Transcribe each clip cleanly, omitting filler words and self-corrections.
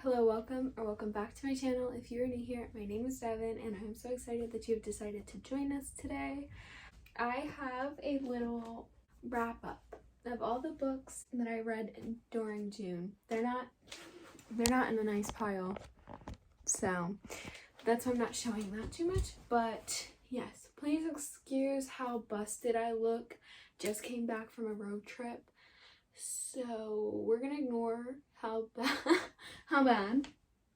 hello, welcome back to my channel. If you're new here, my name is Devin and I'm so excited that you've decided to join us today. I have a little wrap up of all the books that I read during June. They're not in a nice pile, so that's why I'm not showing that too much. But yes, please excuse how busted I look. Just came back from a road trip, so we're gonna ignore how bad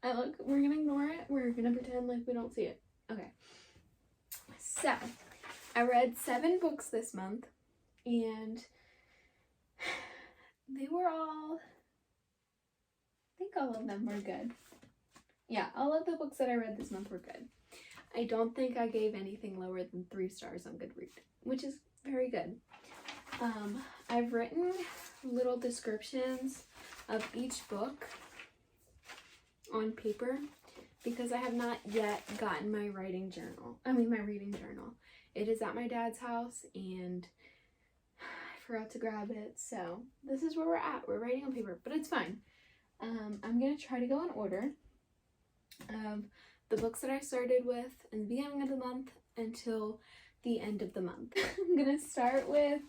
I look. We're gonna ignore it. We're gonna pretend like we don't see it. Okay. So I read 7 books this month, and they were all, I think all of them were good. Yeah, all of the books that I read this month were good. I don't think I gave anything lower than 3 stars on Goodreads, which is very good. I've written little descriptions of each book on paper because I have not yet gotten my reading journal. It is at my dad's house and I forgot to grab it, so this is where we're at. We're writing on paper, but it's fine. I'm gonna try to go in order of the books that I started with in the beginning of the month until the end of the month. I'm gonna start with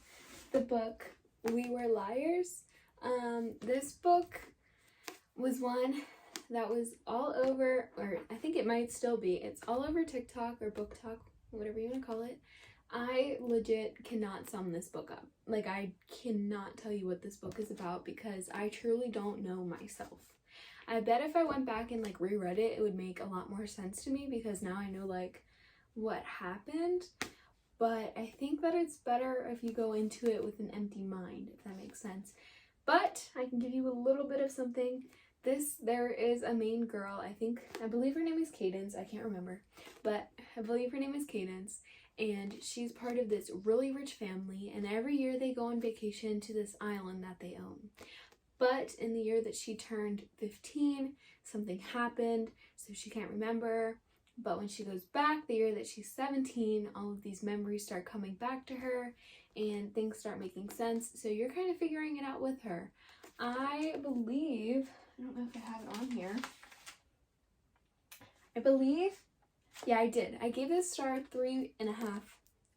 the book We Were Liars. This book was one that was all over, or I think it might still be, it's all over TikTok or Book Talk, whatever you want to call it. I legit cannot sum this book up. Like, I cannot tell you what this book is about because I truly don't know myself. I bet if I went back and like reread it, it would make a lot more sense to me because now I know like what happened. But I think that it's better if you go into it with an empty mind, if that makes sense. But I can give you a little bit of something. There is a main girl, I believe her name is Cadence, I can't remember, but I believe her name is Cadence, and she's part of this really rich family, and every year they go on vacation to this island that they own. But in the year that she turned 15, something happened, so she can't remember. But when she goes back, the year that she's 17, all of these memories start coming back to her and things start making sense. So you're kind of figuring it out with her. I believe, I don't know if I have it on here. Yeah, I did. I gave this star 3.5.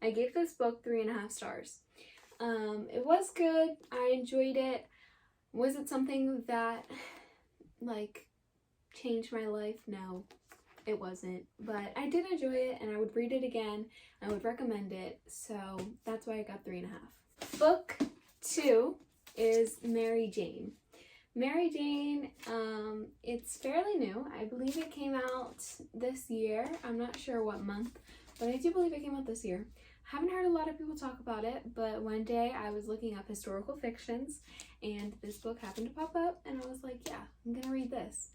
I gave this book 3.5 stars. It was good. I enjoyed it. Was it something that, like, changed my life? No. It wasn't, but I did enjoy it and I would read it again. I would recommend it, so that's why I got 3.5. Book 2 is Mary Jane. Mary Jane, it's fairly new. I believe it came out this year. I'm not sure what month, but I do believe it came out this year. Haven't heard a lot of people talk about it, but one day I was looking up historical fictions and this book happened to pop up and I was like, yeah, I'm gonna read this.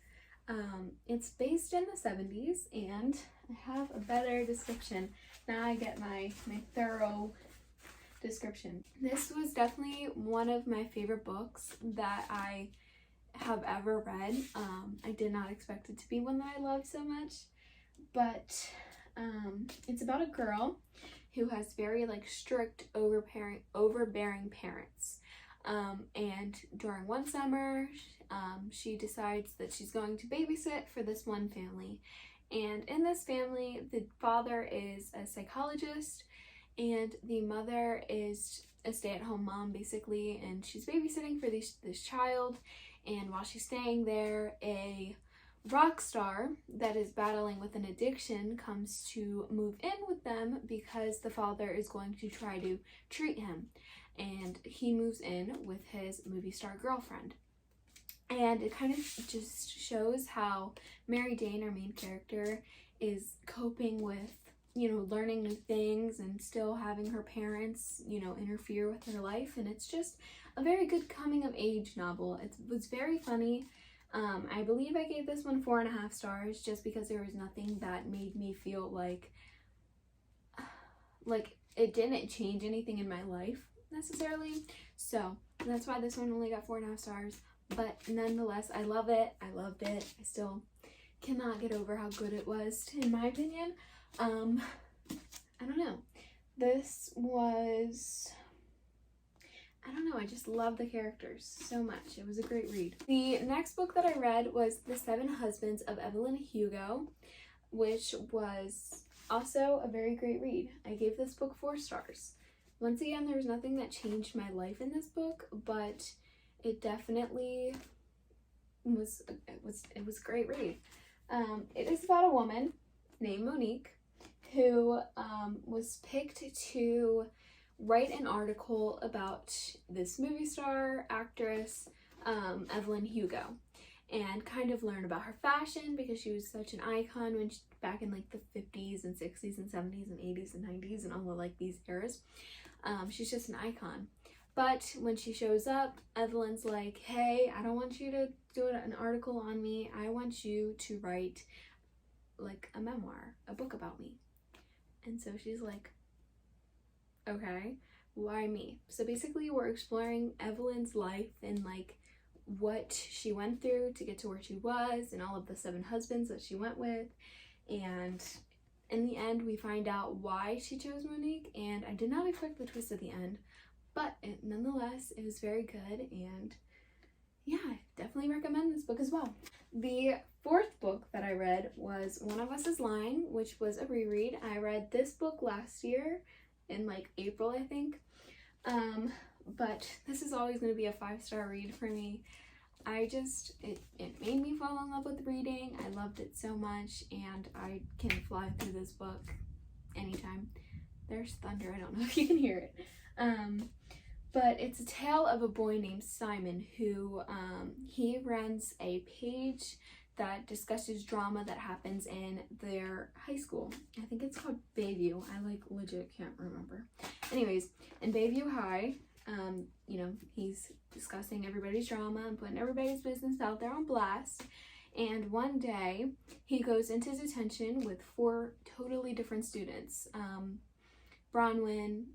It's based in the 70s and I have a better description. Now I get my thorough description. This was definitely one of my favorite books that I have ever read. I did not expect it to be one that I love so much, but it's about a girl who has very like strict overbearing parents. And during one summer, she decides that she's going to babysit for this one family. And in this family, the father is a psychologist and the mother is a stay-at-home mom basically, and she's babysitting for this child. And while she's staying there, a rock star that is battling with an addiction comes to move in with them because the father is going to try to treat him. And he moves in with his movie star girlfriend. And it kind of just shows how Mary Jane, our main character, is coping with, you know, learning new things and still having her parents, you know, interfere with her life. And it's just a very good coming of age novel. It was very funny. I believe I gave this one 4.5 stars just because there was nothing that made me feel like it didn't change anything in my life necessarily. So that's why this one only got 4.5 stars. But nonetheless, I love it. I loved it. I still cannot get over how good it was, in my opinion. I don't know. This was I don't know, I just love the characters so much. It was a great read. The next book that I read was The Seven Husbands of Evelyn Hugo, which was also a very great read. I gave this book 4 stars. Once again, there was nothing that changed my life in this book, but it definitely was a great read. It is about a woman named Monique who was picked to write an article about this movie star, actress, Evelyn Hugo, and kind of learn about her fashion because she was such an icon when back in like the 50s and 60s and 70s and 80s and 90s and all of like these eras. She's just an icon. But when she shows up, Evelyn's like, hey, I don't want you to do an article on me. I want you to write like a memoir, a book about me. And so she's like, okay, why me? So basically we're exploring Evelyn's life and like what she went through to get to where she was and all of the 7 husbands that she went with. And in the end, we find out why she chose Monique, and I did not expect the twist at the end, but nonetheless, it was very good, and yeah, I definitely recommend this book as well. The 4th book that I read was One of Us is Lying, which was a reread. I read this book last year in like April, I think, but this is always going to be a 5-star read for me. It made me fall in love with reading. I loved it so much, and I can fly through this book anytime. There's thunder, I don't know if you can hear it. But it's a tale of a boy named Simon who, he runs a page that discusses drama that happens in their high school. I think it's called Bayview. I like legit can't remember. Anyways, in Bayview High, you know, he's discussing everybody's drama and putting everybody's business out there on blast. And one day he goes into detention with 4 totally different students. Bronwyn,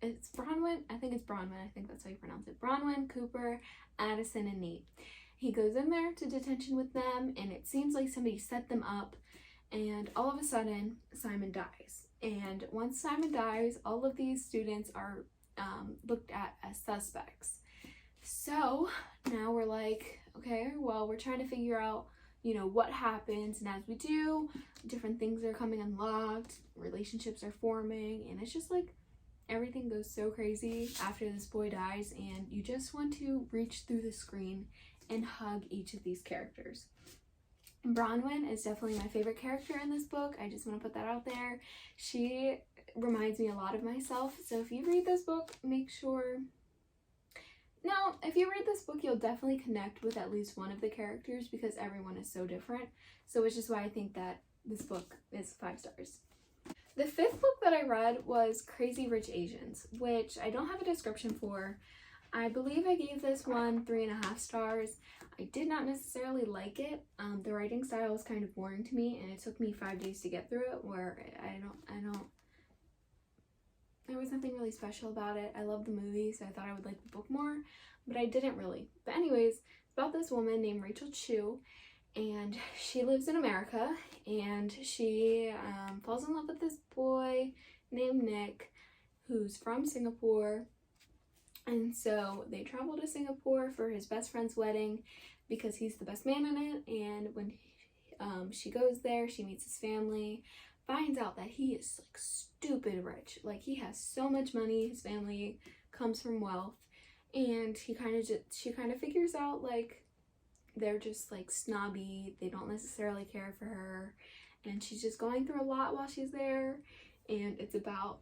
it's Bronwyn? I think it's Bronwyn. I think that's how you pronounce it. Bronwyn, Cooper, Addison, and Nate. He goes in there to detention with them, and it seems like somebody set them up, and all of a sudden, Simon dies. And once Simon dies, all of these students are looked at as suspects. So now we're like, okay, well, we're trying to figure out, you know, what happens, and as we do, different things are coming unlocked, relationships are forming, and it's just like everything goes so crazy after this boy dies, and you just want to reach through the screen and hug each of these characters. Bronwyn is definitely my favorite character in this book. I just want to put that out there. She reminds me a lot of myself, so if you read this book, make sure... No, if you read this book, you'll definitely connect with at least one of the characters because everyone is so different, so which is why I think that this book is 5 stars. The 5th book that I read was Crazy Rich Asians, which I don't have a description for. I believe I gave this one 3.5 stars. I did not necessarily like it. The writing style was kind of boring to me, and it took me 5 days to get through it, where there was nothing really special about it. I love the movie, so I thought I would like the book more, but I didn't really. But anyways, it's about this woman named Rachel Chu, and she lives in America, and she falls in love with this boy named Nick, who's from Singapore. And so they travel to Singapore for his best friend's wedding because he's the best man in it. And when she goes there, she meets his family, finds out that he is like stupid rich. Like he has so much money. His family comes from wealth, and she kind of figures out like they're just like snobby. They don't necessarily care for her, and she's just going through a lot while she's there. And it's about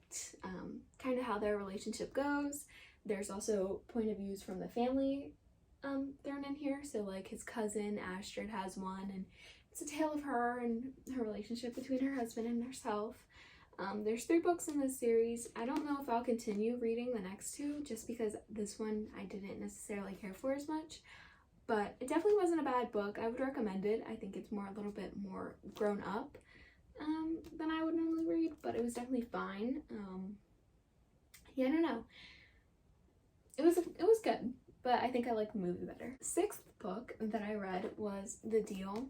kind of how their relationship goes. There's also point of views from the family thrown in here. So like his cousin Astrid has one, and it's a tale of her and her relationship between her husband and herself. There's 3 books in this series. I don't know if I'll continue reading the next 2 just because this one I didn't necessarily care for as much. But it definitely wasn't a bad book. I would recommend it. I think it's a little bit more grown up than I would normally read, but it was definitely fine. Yeah, I don't know. It was good, but I think I like the movie better. 6th book that I read was The Deal.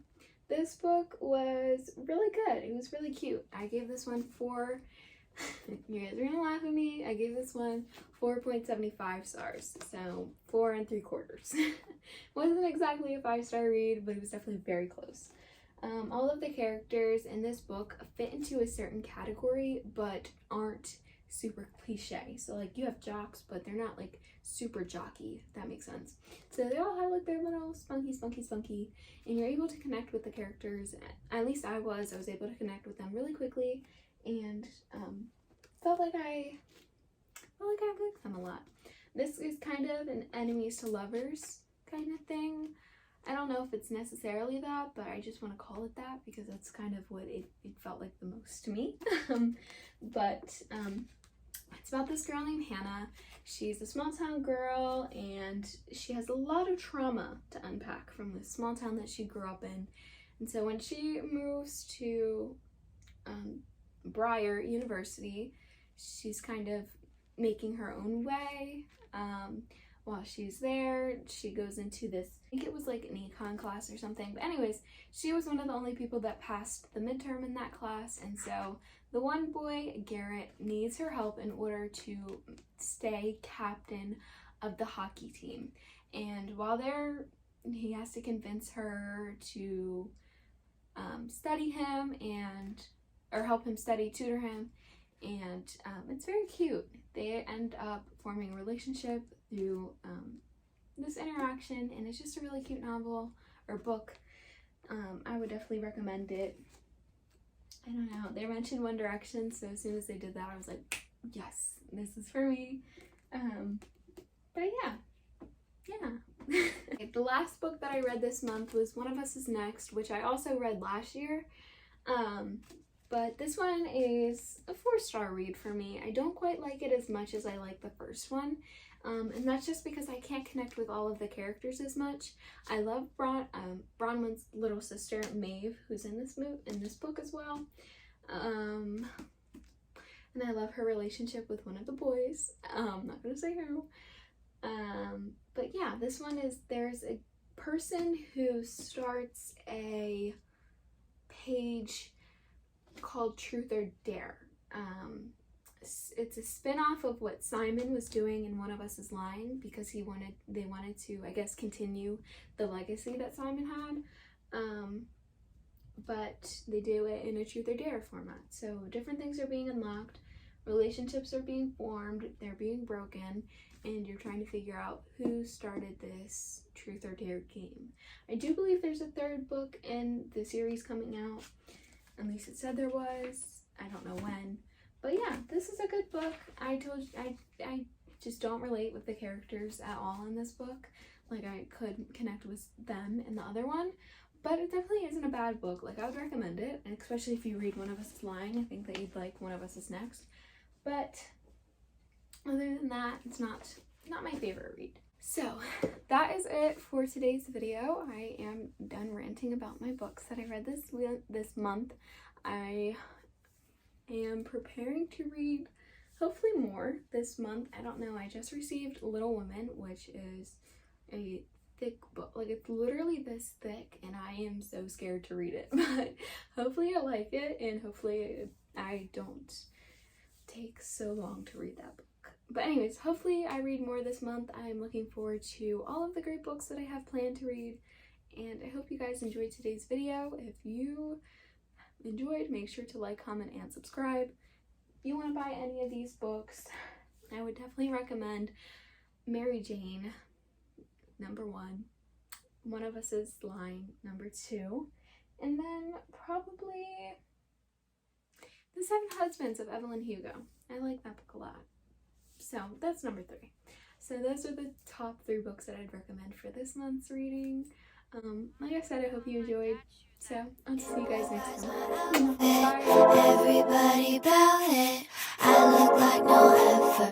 This book was really good. It was really cute. I gave this one 4 You guys are gonna laugh at me. I gave this one 4.75 stars, so 4 3/4. Wasn't exactly a 5-star read, but it was definitely very close. All of the characters in this book fit into a certain category, but aren't super cliche. So like you have jocks, but they're not like super jockey, if that makes sense. So they all have like their little spunky, and you're able to connect with the characters. At least I was able to connect with them really quickly, and felt like I liked them a lot. This is kind of an enemies to lovers kind of thing. I don't know if it's necessarily that, but I just want to call it that because that's kind of what it felt like the most to me. But it's about this girl named Hannah. She's a small town girl, and she has a lot of trauma to unpack from the small town that she grew up in. And so when she moves to Briar University, she's kind of making her own way. While she's there, she goes into this, I think it was like an econ class or something. But anyways, she was one of the only people that passed the midterm in that class. And so the one boy, Garrett, needs her help in order to stay captain of the hockey team. And while there, he has to convince her to study him or help him study, tutor him. And it's very cute. They end up forming a relationship through this interaction, and it's just a really cute novel or book. I would definitely recommend it. I don't know, they mentioned One Direction, so as soon as they did that, I was like, yes, this is for me. But yeah. The last book that I read this month was One of Us Is Next, which I also read last year. But this one is a 4-star read for me. I don't quite like it as much as I like the first one. And that's just because I can't connect with all of the characters as much. I love Bronwyn's little sister, Maeve, who's in this book as well. And I love her relationship with one of the boys. I'm not gonna say who. But yeah, this one is, there's a person who starts a page called Truth or Dare. It's a spin-off of what Simon was doing in One of Us Is Lying, because they wanted to, I guess, continue the legacy that Simon had. But they do it in a Truth or Dare format. So different things are being unlocked, relationships are being formed, they're being broken, and you're trying to figure out who started this Truth or Dare game. I do believe there's a 3rd book in the series coming out. At least it said there was. I don't know when. But yeah, this is a good book. I just don't relate with the characters at all in this book. Like, I could connect with them in the other one. But it definitely isn't a bad book. Like, I would recommend it. And especially if you read One of Us Is Lying, I think that you'd like One of Us Is Next. But other than that, it's not my favorite read. So that is it for today's video. I am done ranting about my books that I read this month. I am preparing to read hopefully more this month. I don't know. I just received Little Women, which is a thick book. Like, it's literally this thick, and I am so scared to read it. But hopefully I like it, and hopefully I don't take so long to read that book. But anyways, hopefully I read more this month. I'm looking forward to all of the great books that I have planned to read, and I hope you guys enjoyed today's video. If you enjoyed, make sure to like, comment, and subscribe. If you want to buy any of these books, I would definitely recommend Mary Jane, number 1, One of Us Is Lying, number 2, and then probably The 7 Husbands of Evelyn Hugo. I like that book a lot. So that's number 3. So those are the top 3 books that I'd recommend for this month's reading. Like I said, I hope you enjoyed. So I'll see you guys next time. Bye. Everybody bout it. I look like no effort.